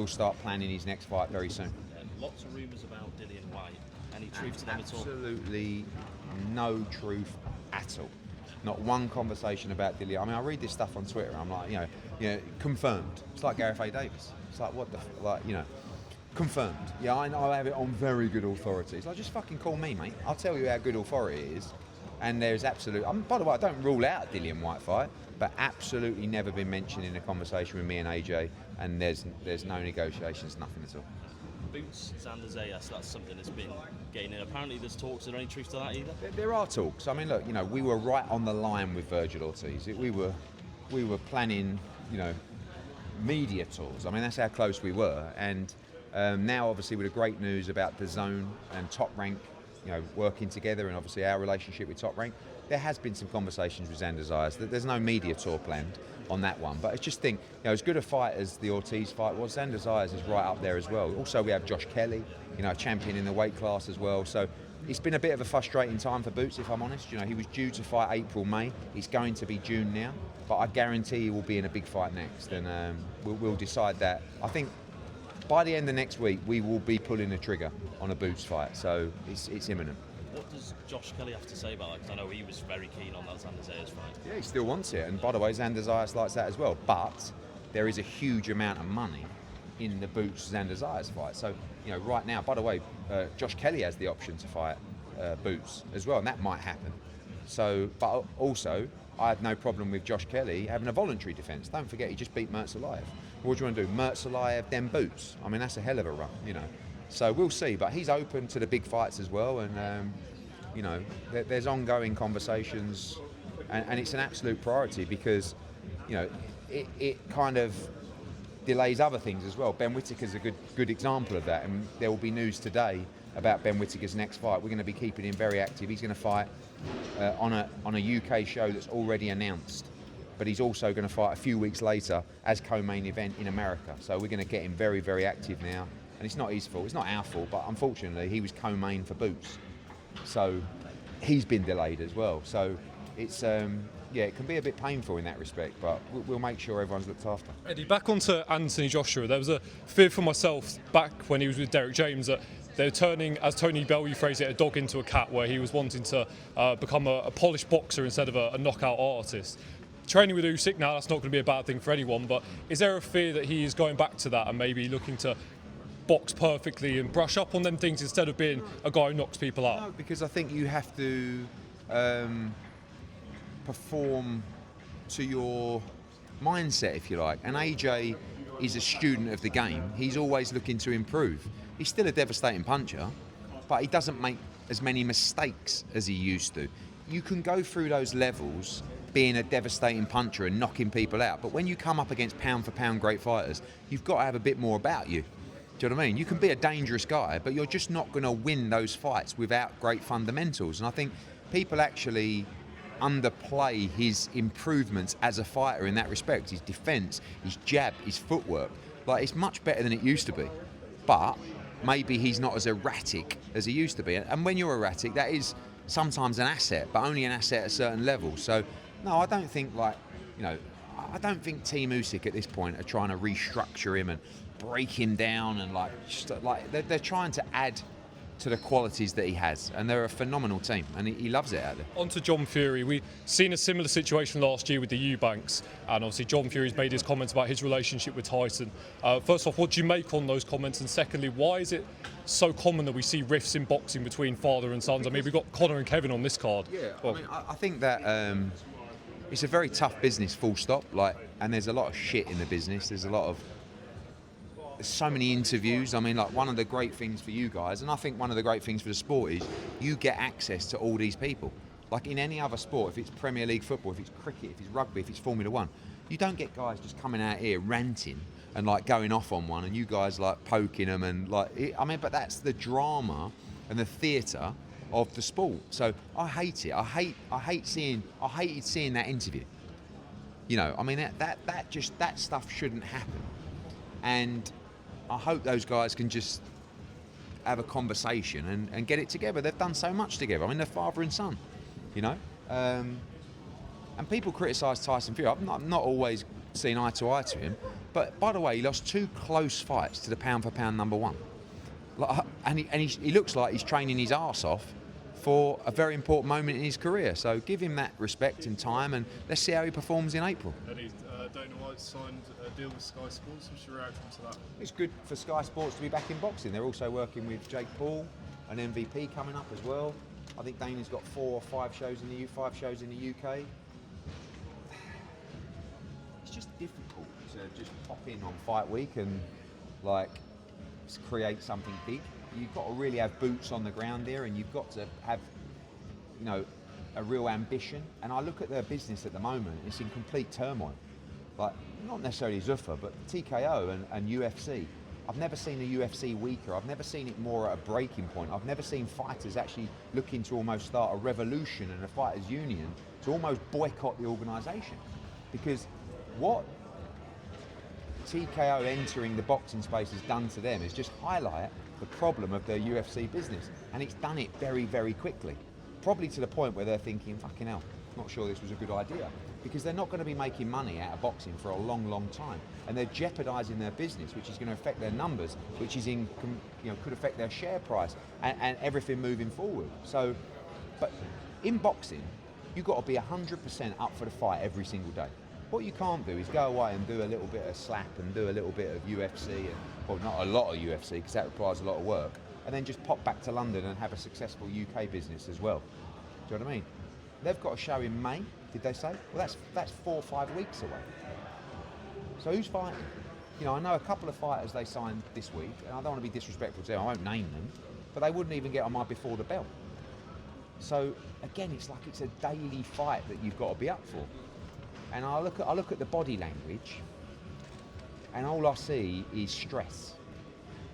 we'll start planning his next fight very soon. Lots of rumours about Dillian Whyte. Any truth to them at all? Absolutely no truth at all. Not one conversation about Dillian. I mean, I read this stuff on Twitter. I'm like, confirmed. It's like Gareth A. Davis. It's like, what the, confirmed. Yeah, I have it on very good authority. It's like, just fucking call me, mate. I'll tell you how good authority it is. And there's absolute. By the way, I don't rule out a Dillian Whyte fight, but absolutely never been mentioned in a conversation with me and AJ. And there's no negotiations, nothing at all. Boots, Xander Zayas, that's something that's been getting in. Apparently there's talks. Is there any truth to that either? There are talks. I mean, look, we were right on the line with Virgil Ortiz. We were planning, media tours. I mean, that's how close we were. And now, obviously, with the great news about the Zone and Top Rank, working together, and obviously our relationship with Top Rank, there has been some conversations with Xander Zayas. There's no media tour planned on that one, but I just think, as good a fight as the Ortiz fight was, Xander Zayas is right up there as well. Also, we have Josh Kelly, a champion in the weight class as well. So it's been a bit of a frustrating time for Boots, if I'm honest. He was due to fight April, May. It's going to be June now, but I guarantee he will be in a big fight next, and we'll decide that. I think by the end of next week, we will be pulling the trigger on a Boots fight, so it's imminent. What does Josh Kelly have to say about that? Because I know he was very keen on that Xander Zayas fight. Yeah, he still wants it. And by the way, Xander Zayas likes that as well. But there is a huge amount of money in the Boots-Xander Zayas fight. So, right now, by the way, Josh Kelly has the option to fight Boots as well, and that might happen. So, but also, I had no problem with Josh Kelly having a voluntary defence. Don't forget, he just beat Mertz Aliyev. What do you want to do? Mertz Aliyev, then Boots. I mean, that's a hell of a run, So we'll see, but he's open to the big fights as well, and there's ongoing conversations, and it's an absolute priority because it kind of delays other things as well. Ben Whittaker's a good example of that, and there will be news today about Ben Whittaker's next fight. We're going to be keeping him very active. He's going to fight on a UK show that's already announced, but he's also going to fight a few weeks later as co-main event in America. So we're going to get him very, very active now. And it's not his fault, it's not our fault, but unfortunately he was co-main for Boots. So he's been delayed as well. So it's, it can be a bit painful in that respect, but we'll make sure everyone's looked after. Eddie, back onto Anthony Joshua, there was a fear for myself back when he was with Derek James that they were turning, as Tony Bellew phrased it, a dog into a cat, where he was wanting to become a polished boxer instead of a knockout artist. Training with Usyk now, that's not going to be a bad thing for anyone, but is there a fear that he is going back to that and maybe looking to box perfectly and brush up on them things instead of being a guy who knocks people out? No, because I think you have to perform to your mindset, if you like. And AJ is a student of the game. He's always looking to improve. He's still a devastating puncher, but he doesn't make as many mistakes as he used to. You can go through those levels being a devastating puncher and knocking people out, but when you come up against pound for pound great fighters, you've got to have a bit more about you. Do you know what I mean? You can be a dangerous guy, but you're just not going to win those fights without great fundamentals. And I think people actually underplay his improvements as a fighter in that respect. His defence, his jab, his footwork. Like, it's much better than it used to be. But maybe he's not as erratic as he used to be. And when you're erratic, that is sometimes an asset, but only an asset at a certain level. So, no, I don't think, I don't think Team Usyk at this point are trying to restructure him and break him down and they're trying to add to the qualities that he has, and they're a phenomenal team, and he loves it out there. On to John Fury. We've seen a similar situation last year with the Eubanks, and obviously John Fury's made his comments about his relationship with Tyson. First off, what do you make on those comments, and secondly, why is it so common that we see rifts in boxing between father and sons? I mean, we've got Conor and Kevin on this card. Yeah, I think that it's a very tough business, full stop, and there's a lot of shit in the business. There's so many interviews. I mean, one of the great things for you guys, and I think one of the great things for the sport, is you get access to all these people. Like in any other sport, if it's Premier League football, if it's cricket, if it's rugby, if it's Formula One, you don't get guys just coming out here ranting and going off on one, and you guys poking them and but that's the drama and the theatre of the sport. So I hate it. I hated seeing that interview. That stuff shouldn't happen. And I hope those guys can just have a conversation and get it together. They've done so much together. I mean, they're father and son, And people criticise Tyson Fury. I've not always seen eye to eye to him, But by the way, he lost 2 close fights to the pound-for-pound number 1. And he looks like he's training his arse off for a very important moment in his career. So give him that respect and time, and let's see how he performs in April. And Dana White signed a deal with Sky Sports. What's your reaction to that? It's good for Sky Sports to be back in boxing. They're also working with Jake Paul, an MVP coming up as well. I think Dana's got 4 or 5 shows in the UK. It's just difficult to just pop in on fight week and create something big. You've got to really have boots on the ground there, and you've got to have, a real ambition. And I look at their business at the moment; it's in complete turmoil. Not necessarily Zuffa, but TKO and UFC. I've never seen the UFC weaker. I've never seen it more at a breaking point. I've never seen fighters actually looking to almost start a revolution and a fighters' union to almost boycott the organisation. Because what TKO entering the boxing space has done to them is just highlight the problem of their UFC business, and it's done it very, very quickly. Probably to the point where they're thinking, fucking hell, not sure this was a good idea, because they're not going to be making money out of boxing for a long, long time, and they're jeopardising their business, which is going to affect their numbers, which is could affect their share price and everything moving forward. So, but in boxing, you've got to be 100% up for the fight every single day. What you can't do is go away and do a little bit of slap and do a little bit of UFC, not a lot of UFC because that requires a lot of work, and then just pop back to London and have a successful UK business as well. Do you know what I mean? They've got a show in May, did they say? Well, that's 4 or 5 weeks away. So who's fighting? I know a couple of fighters they signed this week, and I don't want to be disrespectful to them, I won't name them, but they wouldn't even get on my before the bell. So again, it's like it's a daily fight that you've got to be up for. And I look at the body language, and all I see is stress.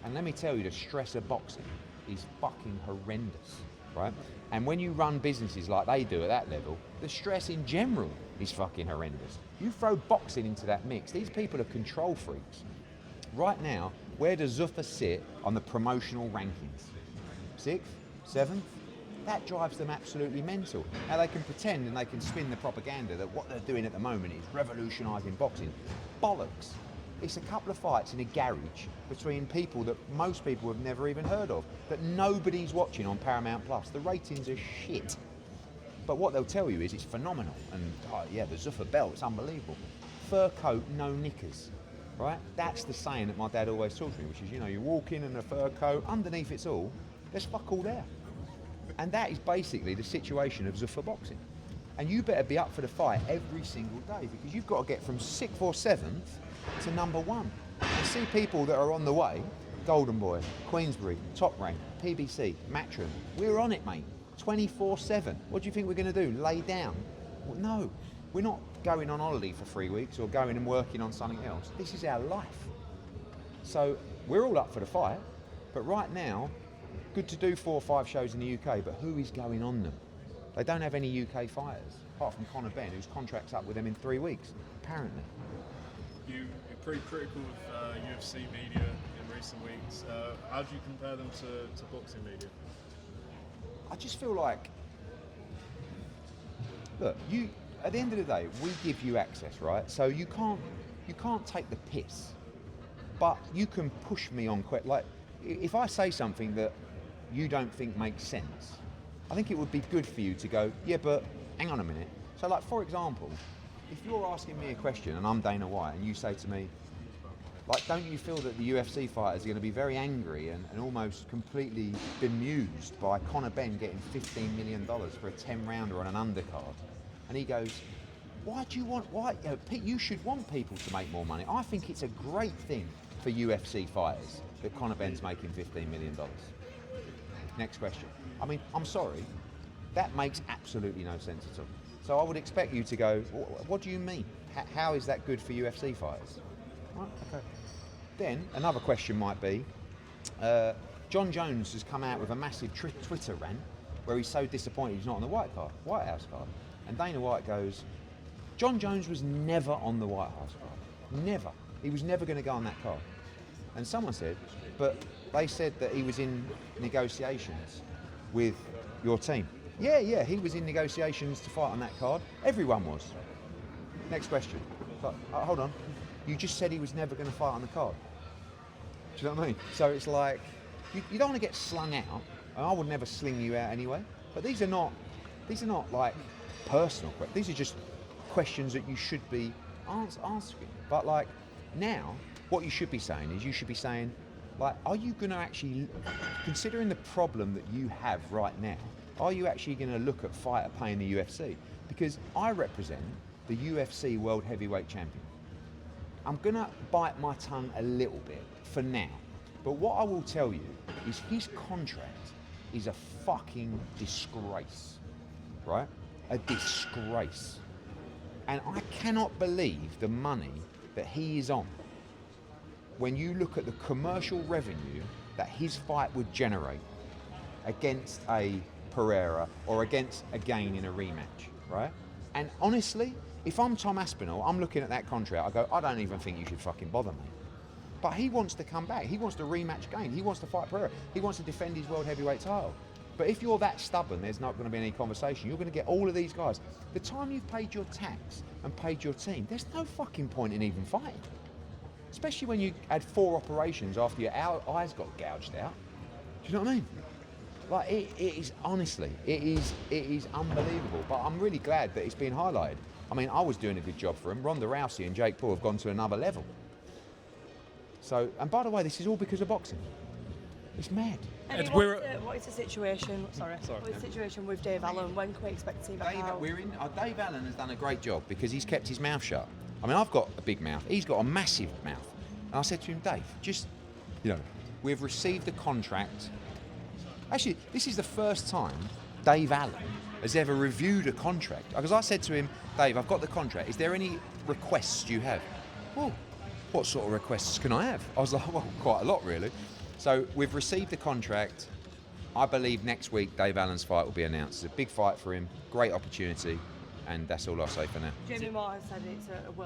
And let me tell you, the stress of boxing is fucking horrendous, right? And when you run businesses like they do at that level, the stress in general is fucking horrendous. You throw boxing into that mix, these people are control freaks. Right now, where does Zuffa sit on the promotional rankings? 6th? 7th? That drives them absolutely mental. Now they can pretend and they can spin the propaganda that what they're doing at the moment is revolutionising boxing. Bollocks. It's a couple of fights in a garage between people that most people have never even heard of, that nobody's watching on Paramount Plus. The ratings are shit. But what they'll tell you is it's phenomenal. And the Zuffa belt, it's unbelievable. Fur coat, no knickers. Right? That's the saying that my dad always taught me, which is, you walk in a fur coat, underneath it's all, there's fuck all there. And that is basically the situation of Zuffa boxing. And you better be up for the fight every single day, because you've got to get from 6th or 7th to number 1. And see people that are on the way, Golden Boy, Queensbury, Top Rank, PBC, Matchroom, we're on it, mate, 24/7. What do you think we're going to do, lay down? Well, no, we're not going on holiday for 3 weeks or going and working on something else. This is our life. So we're all up for the fight, but right now, good to do 4 or 5 shows in the UK, but who is going on them? They don't have any UK fighters, apart from Conor Benn, whose contract's up with them in 3 weeks, apparently. You're pretty critical of UFC media in recent weeks. How do you compare them to boxing media? I just feel like, look, at the end of the day, we give you access, right? So you can't take the piss, but you can push me on if I say something that you don't think makes sense, I think it would be good for you to go, yeah, but hang on a minute. So for example, if you're asking me a question and I'm Dana White and you say to me, don't you feel that the UFC fighters are going to be very angry and almost completely bemused by Conor Benn getting $15 million for a 10-rounder on an undercard? And he goes, Pete, you should want people to make more money. I think it's a great thing for UFC fighters that Conor Benn's making $15 million. Next question. I mean, I'm sorry, that makes absolutely no sense at all. So I would expect you to go, what do you mean? How is that good for UFC fighters? Right, okay. Then another question might be, John Jones has come out with a massive Twitter rant where he's so disappointed he's not on the White House card. And Dana White goes, John Jones was never on the White House card. Never. He was never going to go on that card. And someone said, but they said that he was in negotiations with your team. Yeah, he was in negotiations to fight on that card. Everyone was. Next question. But, hold on. You just said he was never going to fight on the card. Do you know what I mean? So it's like, you don't want to get slung out, and I would never sling you out anyway, but these are not like personal questions. These are just questions that you should be asking. But like, now, what you should be saying is, you should be saying, like, are you going to actually, considering the problem that you have right now, are you actually going to look at fighter pay in the UFC? Because I represent the UFC World Heavyweight Champion. I'm going to bite my tongue a little bit for now. But what I will tell you is his contract is a fucking disgrace, right? A disgrace. And I cannot believe the money that he is on when you look at the commercial revenue that his fight would generate against a Pereira or against again in a rematch, right? And honestly, if I'm Tom Aspinall, I'm looking at that contract, I go, I don't even think you should fucking bother me. But he wants to come back, he wants to rematch again, he wants to fight Pereira, he wants to defend his world heavyweight title. But if you're that stubborn, there's not going to be any conversation. You're going to get all of these guys. The time you've paid your tax and paid your team, there's no fucking point in even fighting. Especially when you had 4 operations after your eyes got gouged out. Do you know what I mean? Like, it is, honestly, it is unbelievable. But I'm really glad that it's been highlighted. I mean, I was doing a good job for him. Ronda Rousey and Jake Paul have gone to another level. So, and by the way, this is all because of boxing. It's mad. What is the situation? What is the situation with Dave Allen? When can we expect to see back out? Dave Allen has done a great job because he's kept his mouth shut. I mean, I've got a big mouth. He's got a massive mouth. And I said to him, Dave, just, we've received the contract. Actually, this is the first time Dave Allen has ever reviewed a contract. Because I said to him, Dave, I've got the contract. Is there any requests you have? Oh, what sort of requests can I have? I was like, well, quite a lot, really. So we've received the contract. I believe next week Dave Allen's fight will be announced. It's a big fight for him, great opportunity, and that's all I'll say for now. Jamie Moore has said it's a